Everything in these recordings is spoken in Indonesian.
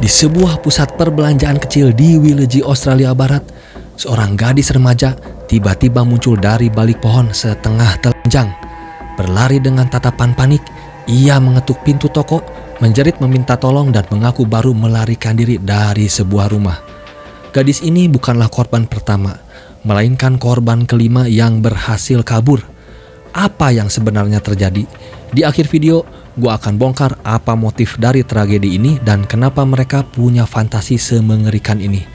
Di sebuah pusat perbelanjaan kecil di Willegi, Australia Barat, seorang gadis remaja tiba-tiba muncul dari balik pohon setengah telanjang. Berlari dengan tatapan panik, ia mengetuk pintu toko, menjerit meminta tolong dan mengaku baru melarikan diri dari sebuah rumah. Gadis ini bukanlah korban pertama, melainkan korban kelima yang berhasil kabur. Apa yang sebenarnya terjadi? Di akhir video, gue akan bongkar apa motif dari tragedi ini dan kenapa mereka punya fantasi semengerikan ini.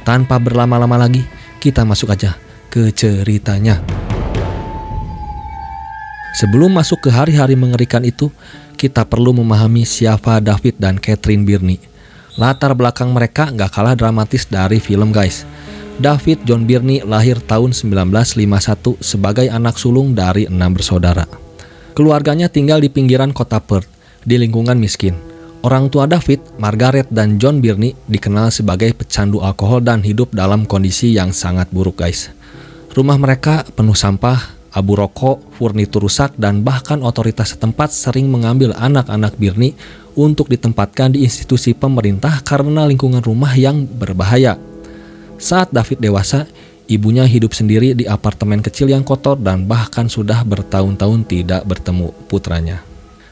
Tanpa berlama-lama lagi, kita masuk aja ke ceritanya. Sebelum masuk ke hari-hari mengerikan itu, kita perlu memahami siapa David dan Catherine Birnie. Latar belakang mereka gak kalah dramatis dari film, guys. David John Birnie lahir tahun 1951 sebagai anak sulung dari 6 bersaudara. Keluarganya tinggal di pinggiran kota Perth, di lingkungan miskin. Orang tua David, Margaret dan John Birnie dikenal sebagai pecandu alkohol dan hidup dalam kondisi yang sangat buruk, guys. Rumah mereka penuh sampah, abu rokok, furnitur rusak, dan bahkan otoritas setempat sering mengambil anak-anak Birnie untuk ditempatkan di institusi pemerintah karena lingkungan rumah yang berbahaya. Saat David dewasa, ibunya hidup sendiri di apartemen kecil yang kotor dan bahkan sudah bertahun-tahun tidak bertemu putranya.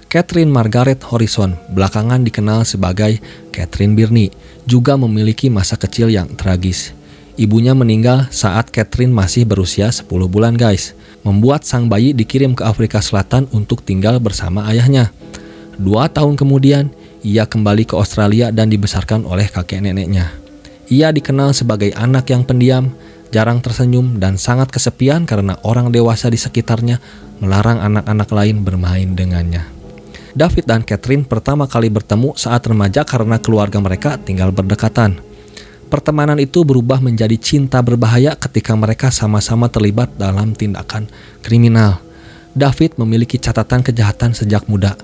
Catherine Margaret Harrison, belakangan dikenal sebagai Catherine Birnie, juga memiliki masa kecil yang tragis. Ibunya meninggal saat Catherine masih berusia 10 bulan, guys, membuat sang bayi dikirim ke Afrika Selatan untuk tinggal bersama ayahnya. 2 tahun kemudian, ia kembali ke Australia dan dibesarkan oleh kakek neneknya. Ia dikenal sebagai anak yang pendiam, jarang tersenyum, dan sangat kesepian karena orang dewasa di sekitarnya melarang anak-anak lain bermain dengannya. David dan Catherine pertama kali bertemu saat remaja karena keluarga mereka tinggal berdekatan. Pertemanan itu berubah menjadi cinta berbahaya ketika mereka sama-sama terlibat dalam tindakan kriminal. David memiliki catatan kejahatan sejak muda.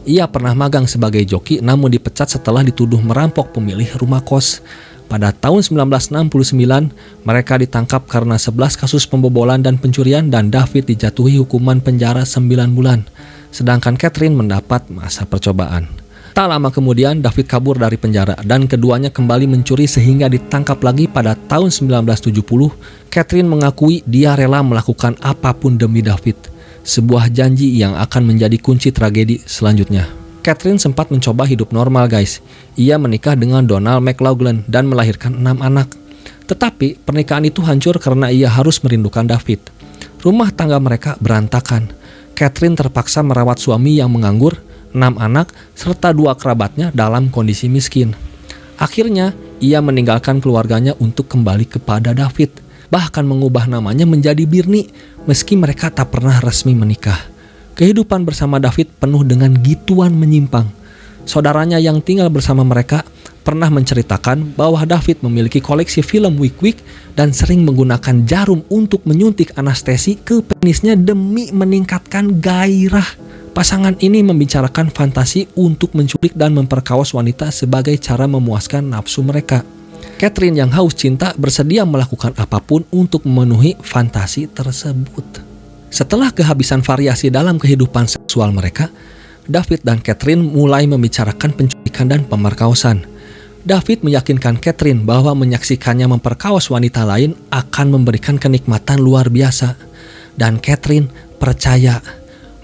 Ia pernah magang sebagai joki namun dipecat setelah dituduh merampok pemilik rumah kos. Pada tahun 1969, mereka ditangkap karena 11 kasus pembobolan dan pencurian dan David dijatuhi hukuman penjara 9 bulan. Sedangkan Catherine mendapat masa percobaan. Tak lama kemudian, David kabur dari penjara dan keduanya kembali mencuri sehingga ditangkap lagi pada tahun 1970. Catherine mengakui dia rela melakukan apapun demi David. Sebuah janji yang akan menjadi kunci tragedi selanjutnya. Catherine sempat mencoba hidup normal, guys. Ia menikah dengan Donald McLaughlin dan melahirkan 6 anak. Tetapi pernikahan itu hancur karena ia harus merindukan David. Rumah tangga mereka berantakan. Catherine terpaksa merawat suami yang menganggur, 6 anak, serta 2 kerabatnya dalam kondisi miskin. Akhirnya, ia meninggalkan keluarganya untuk kembali kepada David. Bahkan mengubah namanya menjadi Birnie, meski mereka tak pernah resmi menikah. Kehidupan bersama David penuh dengan gituan menyimpang. Saudaranya yang tinggal bersama mereka pernah menceritakan bahwa David memiliki koleksi film wik-wik dan sering menggunakan jarum untuk menyuntik anestesi ke penisnya demi meningkatkan gairah. Pasangan ini membicarakan fantasi untuk menculik dan memperkaos wanita sebagai cara memuaskan nafsu mereka. Catherine yang haus cinta bersedia melakukan apapun untuk memenuhi fantasi tersebut. Setelah kehabisan variasi dalam kehidupan seksual mereka, David dan Catherine mulai membicarakan penculikan dan pemerkosaan. David meyakinkan Catherine bahwa menyaksikannya memperkaos wanita lain akan memberikan kenikmatan luar biasa. Dan Catherine percaya.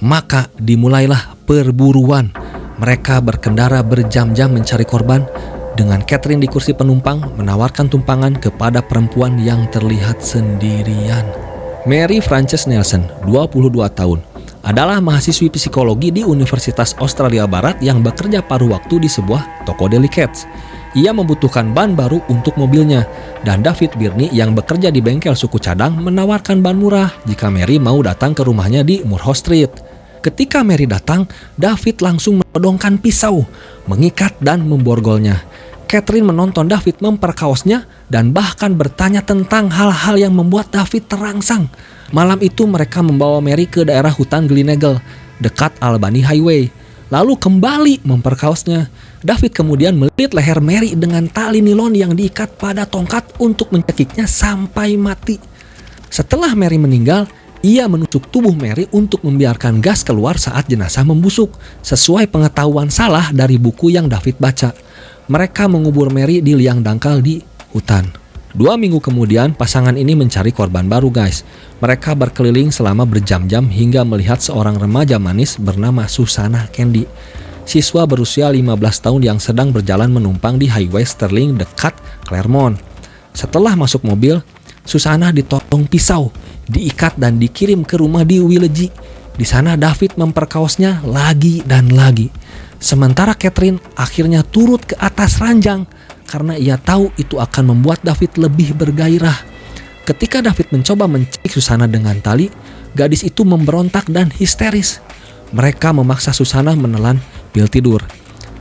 Maka dimulailah perburuan. Mereka berkendara berjam-jam mencari korban, dengan Catherine di kursi penumpang menawarkan tumpangan kepada perempuan yang terlihat sendirian. Mary Frances Nelson, 22 tahun, adalah mahasiswi psikologi di Universitas Australia Barat yang bekerja paruh waktu di sebuah toko deli Cats. Ia membutuhkan ban baru untuk mobilnya, dan David Birnie yang bekerja di bengkel suku cadang menawarkan ban murah jika Mary mau datang ke rumahnya di Moorhouse Street. Ketika Mary datang, David langsung menodongkan pisau, mengikat dan memborgolnya. Catherine menonton David memperkaosnya dan bahkan bertanya tentang hal-hal yang membuat David terangsang. Malam itu mereka membawa Mary ke daerah hutan Gleneagle, dekat Albany Highway, lalu kembali memperkaosnya. David kemudian melilit leher Mary dengan tali nilon yang diikat pada tongkat untuk mencekiknya sampai mati. Setelah Mary meninggal, ia menusuk tubuh Mary untuk membiarkan gas keluar saat jenazah membusuk, sesuai pengetahuan salah dari buku yang David baca. Mereka mengubur Mary di liang dangkal di hutan. 2 minggu kemudian, pasangan ini mencari korban baru guys. Mereka berkeliling selama berjam-jam hingga melihat seorang remaja manis bernama Susanna Candy, siswa berusia 15 tahun yang sedang berjalan menumpang di Highway Sterling dekat Claremont. Setelah masuk mobil, Susanna ditodong pisau, diikat dan dikirim ke rumah di Willegi. Di sana David memperkaosnya lagi dan lagi. Sementara Catherine akhirnya turut ke atas ranjang karena ia tahu itu akan membuat David lebih bergairah. Ketika David mencoba mencekik Susanna dengan tali, gadis itu memberontak dan histeris. Mereka memaksa Susanna menelan pil tidur.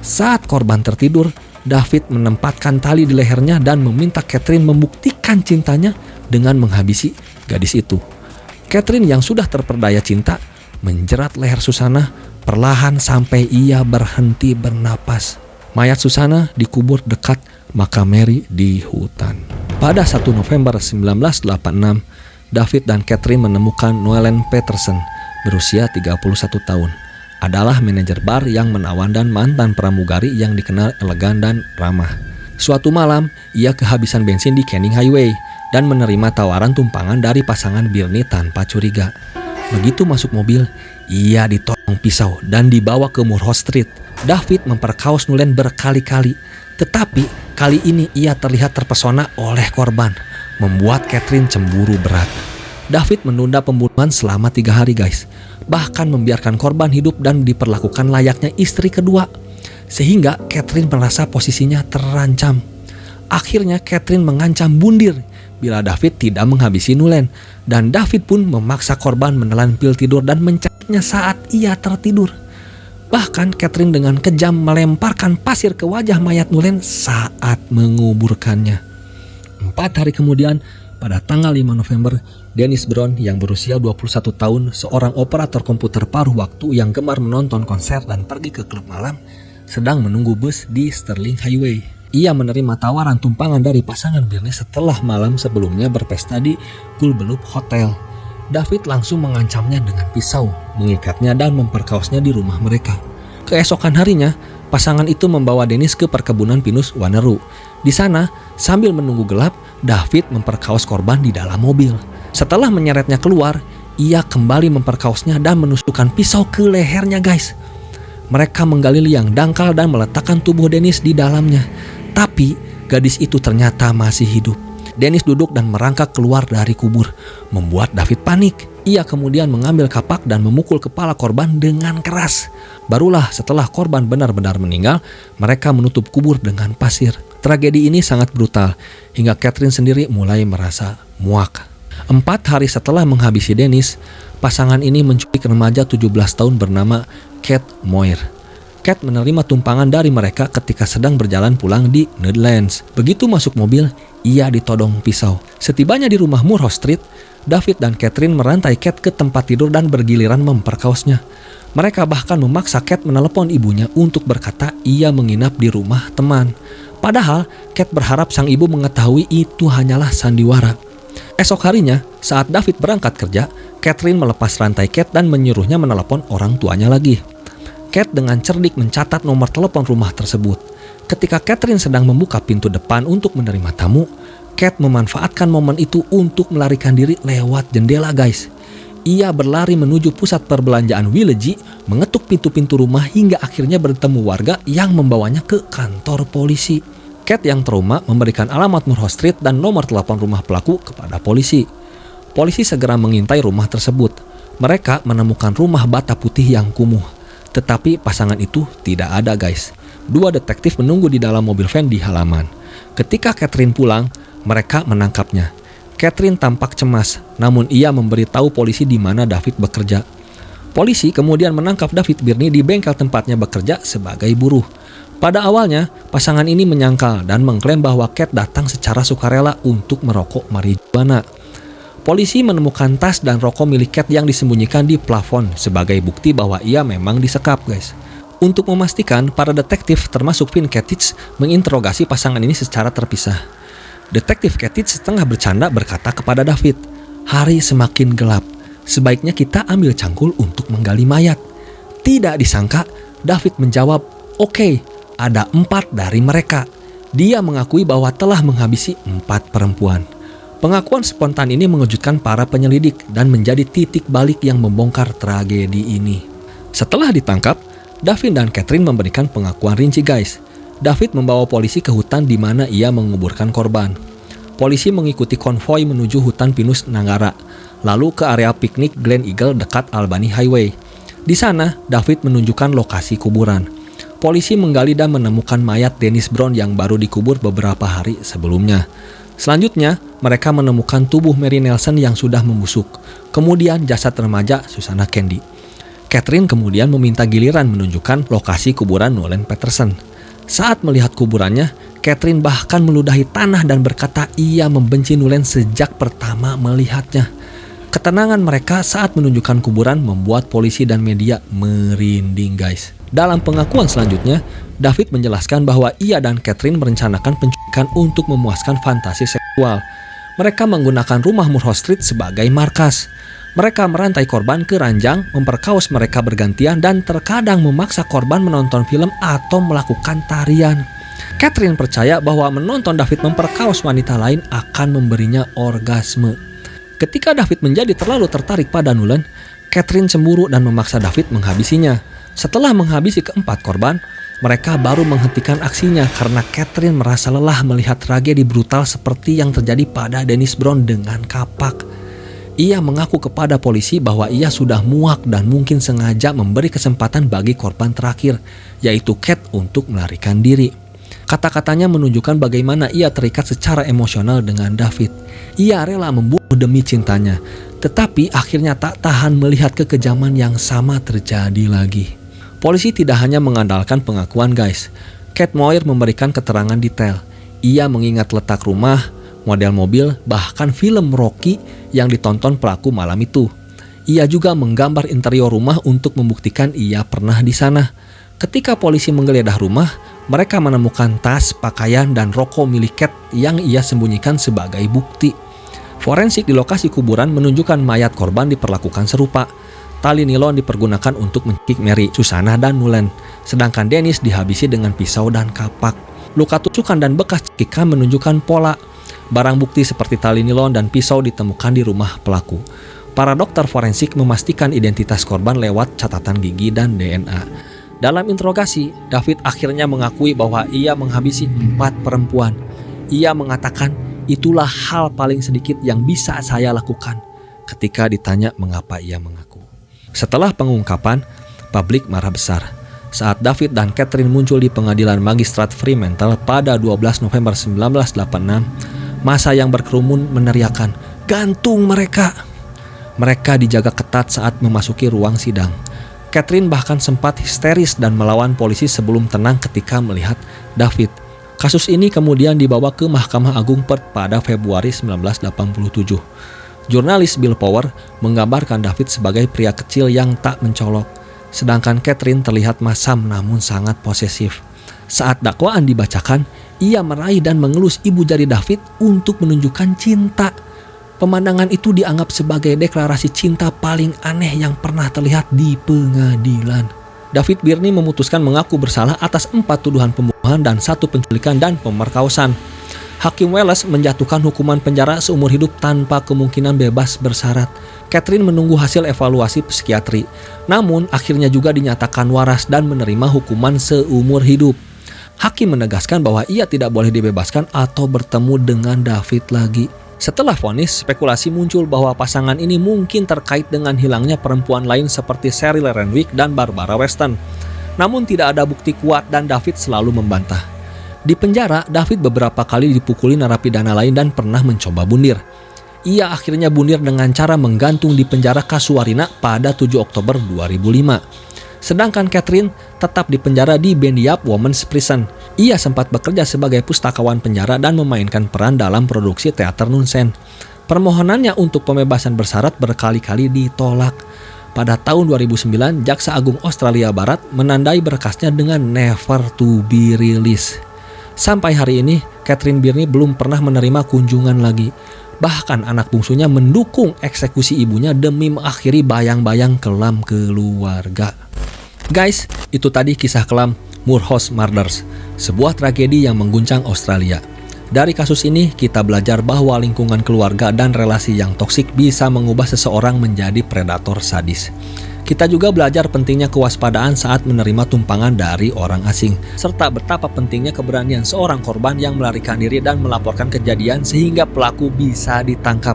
Saat korban tertidur, David menempatkan tali di lehernya dan meminta Catherine membuktikan cintanya dengan menghabisi gadis itu. Catherine yang sudah terperdaya cinta menjerat leher Susanna perlahan sampai ia berhenti bernapas. Mayat Susanna dikubur dekat makam Mary di hutan. Pada 1 November 1986, David dan Catherine menemukan Noellen Peterson berusia 31 tahun. Adalah manajer bar yang menawan dan mantan pramugari yang dikenal elegan dan ramah. Suatu malam, ia kehabisan bensin di Canning Highway dan menerima tawaran tumpangan dari pasangan Birnie tanpa curiga. Begitu masuk mobil, ia ditodong pisau dan dibawa ke Moorhouse Street. David memperkaos Noellen berkali-kali, tetapi kali ini ia terlihat terpesona oleh korban, membuat Catherine cemburu berat. David menunda pembunuhan selama 3 hari guys, bahkan membiarkan korban hidup dan diperlakukan layaknya istri kedua, sehingga Catherine merasa posisinya terancam. Akhirnya Catherine mengancam bundir bila David tidak menghabisi Noellen, dan David pun memaksa korban menelan pil tidur dan mencabutnya saat ia tertidur. Bahkan Catherine dengan kejam melemparkan pasir ke wajah mayat Noellen saat menguburkannya. 4 hari kemudian, pada tanggal 5 November, Dennis Brown yang berusia 21 tahun, seorang operator komputer paruh waktu yang gemar menonton konser dan pergi ke klub malam, sedang menunggu bus di Sterling Highway. Ia menerima tawaran tumpangan dari pasangan Birnie setelah malam sebelumnya berpesta di Gulbelup Hotel. David langsung mengancamnya dengan pisau, mengikatnya dan memperkaosnya di rumah mereka. Keesokan harinya, pasangan itu membawa Dennis ke perkebunan pinus Wanneroo. Di sana, sambil menunggu gelap, David memperkaos korban di dalam mobil. Setelah menyeretnya keluar, ia kembali memperkaosnya dan menusukkan pisau ke lehernya guys. Mereka menggali liang dangkal dan meletakkan tubuh Dennis di dalamnya. Tapi gadis itu ternyata masih hidup. Dennis duduk dan merangkak keluar dari kubur, membuat David panik. Ia kemudian mengambil kapak dan memukul kepala korban dengan keras. Barulah setelah korban benar-benar meninggal, mereka menutup kubur dengan pasir. Tragedi ini sangat brutal, hingga Catherine sendiri mulai merasa muak. 4 hari setelah menghabisi Dennis, pasangan ini menculik remaja 17 tahun bernama Kate Moir. Kate menerima tumpangan dari mereka ketika sedang berjalan pulang di Nedlands. Begitu masuk mobil, ia ditodong pisau. Setibanya di rumah Moorhouse Street, David dan Catherine merantai Kate ke tempat tidur dan bergiliran memperkaosnya. Mereka bahkan memaksa Kate menelepon ibunya untuk berkata ia menginap di rumah teman. Padahal Kate berharap sang ibu mengetahui itu hanyalah sandiwara. Esok harinya, saat David berangkat kerja, Catherine melepas rantai Kate dan menyuruhnya menelepon orang tuanya lagi. Kate dengan cerdik mencatat nomor telepon rumah tersebut. Ketika Catherine sedang membuka pintu depan untuk menerima tamu, Kate memanfaatkan momen itu untuk melarikan diri lewat jendela guys. Ia berlari menuju pusat perbelanjaan Willegi, mengetuk pintu-pintu rumah hingga akhirnya bertemu warga yang membawanya ke kantor polisi. Kate yang trauma memberikan alamat Moorhouse Street dan nomor telepon rumah pelaku kepada polisi. Polisi segera mengintai rumah tersebut. Mereka menemukan rumah bata putih yang kumuh. Tetapi pasangan itu tidak ada guys. 2 detektif menunggu di dalam mobil van di halaman. Ketika Catherine pulang, mereka menangkapnya. Catherine tampak cemas, namun ia memberitahu polisi di mana David bekerja. Polisi kemudian menangkap David Birnie di bengkel tempatnya bekerja sebagai buruh. Pada awalnya, pasangan ini menyangkal dan mengklaim bahwa Kate datang secara sukarela untuk merokok marijuana. Polisi menemukan tas dan rokok milik Kate yang disembunyikan di plafon sebagai bukti bahwa ia memang disekap guys. Untuk memastikan, para detektif termasuk Vin Kettich menginterogasi pasangan ini secara terpisah. Detektif Kettich setengah bercanda berkata kepada David, "Hari semakin gelap, sebaiknya kita ambil cangkul untuk menggali mayat." Tidak disangka, David menjawab, "Oke, ada 4 dari mereka. Dia mengakui bahwa telah menghabisi 4 perempuan. Pengakuan spontan ini mengejutkan para penyelidik dan menjadi titik balik yang membongkar tragedi ini. Setelah ditangkap, David dan Catherine memberikan pengakuan rinci guys. David membawa polisi ke hutan di mana ia menguburkan korban. Polisi mengikuti konvoi menuju hutan pinus Nanggara, lalu ke area piknik Glen Eagle dekat Albany Highway. Di sana, David menunjukkan lokasi kuburan. Polisi menggali dan menemukan mayat Dennis Brown yang baru dikubur beberapa hari sebelumnya. Selanjutnya, mereka menemukan tubuh Mary Nelson yang sudah membusuk. Kemudian jasad remaja Susannah Candy. Catherine kemudian meminta giliran menunjukkan lokasi kuburan Nolan Peterson. Saat melihat kuburannya, Catherine bahkan meludahi tanah dan berkata ia membenci Nolan sejak pertama melihatnya. Ketenangan mereka saat menunjukkan kuburan membuat polisi dan media merinding guys. Dalam pengakuan selanjutnya, David menjelaskan bahwa ia dan Catherine merencanakan penculikan untuk memuaskan fantasi seksual. Mereka menggunakan rumah Murhoe Street sebagai markas. Mereka merantai korban ke ranjang, memperkaos mereka bergantian, dan terkadang memaksa korban menonton film atau melakukan tarian. Catherine percaya bahwa menonton David memperkaos wanita lain akan memberinya orgasme. Ketika David menjadi terlalu tertarik pada Nolan, Catherine cemburu dan memaksa David menghabisinya. Setelah menghabisi keempat korban, mereka baru menghentikan aksinya karena Catherine merasa lelah melihat tragedi brutal seperti yang terjadi pada Dennis Brown dengan kapak. Ia mengaku kepada polisi bahwa ia sudah muak dan mungkin sengaja memberi kesempatan bagi korban terakhir, yaitu Kat, untuk melarikan diri. Kata-katanya menunjukkan bagaimana ia terikat secara emosional dengan David. Ia rela membunuh demi cintanya, tetapi akhirnya tak tahan melihat kekejaman yang sama terjadi lagi. Polisi tidak hanya mengandalkan pengakuan guys. Kat Moir memberikan keterangan detail. Ia mengingat letak rumah, model mobil, bahkan film Rocky yang ditonton pelaku malam itu. Ia juga menggambar interior rumah untuk membuktikan ia pernah di sana. Ketika polisi menggeledah rumah, mereka menemukan tas, pakaian, dan rokok milik Kat yang ia sembunyikan sebagai bukti. Forensik di lokasi kuburan menunjukkan mayat korban diperlakukan serupa. Tali nilon dipergunakan untuk mencekik Mary, Susannah, dan Nolan, sedangkan Dennis dihabisi dengan pisau dan kapak. Luka tusukan dan bekas cekikan menunjukkan pola. Barang bukti seperti tali nilon dan pisau ditemukan di rumah pelaku. Para dokter forensik memastikan identitas korban lewat catatan gigi dan DNA. Dalam interogasi, David akhirnya mengakui bahwa ia menghabisi 4 perempuan. Ia mengatakan, itulah hal paling sedikit yang bisa saya lakukan, ketika ditanya mengapa ia mengaku. Setelah pengungkapan, publik marah besar. Saat David dan Catherine muncul di pengadilan Magistrat Fremantle pada 12 November 1986, massa yang berkerumun meneriakkan, "Gantung mereka!" Mereka dijaga ketat saat memasuki ruang sidang. Catherine bahkan sempat histeris dan melawan polisi sebelum tenang ketika melihat David. Kasus ini kemudian dibawa ke Mahkamah Agung Perth pada Februari 1987. Jurnalis Bill Power menggambarkan David sebagai pria kecil yang tak mencolok, sedangkan Catherine terlihat masam namun sangat posesif. Saat dakwaan dibacakan, ia meraih dan mengelus ibu jari David untuk menunjukkan cinta. Pemandangan itu dianggap sebagai deklarasi cinta paling aneh yang pernah terlihat di pengadilan. David Birnie memutuskan mengaku bersalah atas 4 tuduhan pembunuhan dan 1 penculikan dan pemerkosaan. Hakim Wallace menjatuhkan hukuman penjara seumur hidup tanpa kemungkinan bebas bersyarat. Catherine menunggu hasil evaluasi psikiatri, namun akhirnya juga dinyatakan waras dan menerima hukuman seumur hidup. Hakim menegaskan bahwa ia tidak boleh dibebaskan atau bertemu dengan David lagi. Setelah vonis, spekulasi muncul bahwa pasangan ini mungkin terkait dengan hilangnya perempuan lain seperti Cheryl Renwick dan Barbara Weston. Namun tidak ada bukti kuat dan David selalu membantah. Di penjara, David beberapa kali dipukuli narapidana lain dan pernah mencoba bundir. Ia akhirnya bundir dengan cara menggantung di penjara Casuarina pada 7 Oktober 2005. Sedangkan Catherine tetap di penjara di Bendiap Women's Prison. Ia sempat bekerja sebagai pustakawan penjara dan memainkan peran dalam produksi teater nunsen. Permohonannya untuk pembebasan bersyarat berkali-kali ditolak. Pada tahun 2009, Jaksa Agung Australia Barat menandai berkasnya dengan never to be released. Sampai hari ini, Catherine Birnie belum pernah menerima kunjungan lagi. Bahkan anak bungsunya mendukung eksekusi ibunya demi mengakhiri bayang-bayang kelam keluarga. Guys, itu tadi kisah kelam Moorhouse Murders, sebuah tragedi yang mengguncang Australia. Dari kasus ini, kita belajar bahwa lingkungan keluarga dan relasi yang toksik bisa mengubah seseorang menjadi predator sadis. Kita juga belajar pentingnya kewaspadaan saat menerima tumpangan dari orang asing, serta betapa pentingnya keberanian seorang korban yang melarikan diri dan melaporkan kejadian sehingga pelaku bisa ditangkap.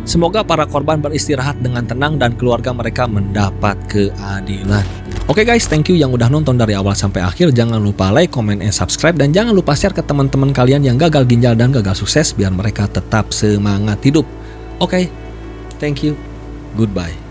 Semoga para korban beristirahat dengan tenang dan keluarga mereka mendapat keadilan. Oke guys, thank you yang udah nonton dari awal sampai akhir. Jangan lupa like, comment, and subscribe. Dan jangan lupa share ke teman-teman kalian yang gagal ginjal dan gagal sukses biar mereka tetap semangat hidup. Oke, thank you. Goodbye.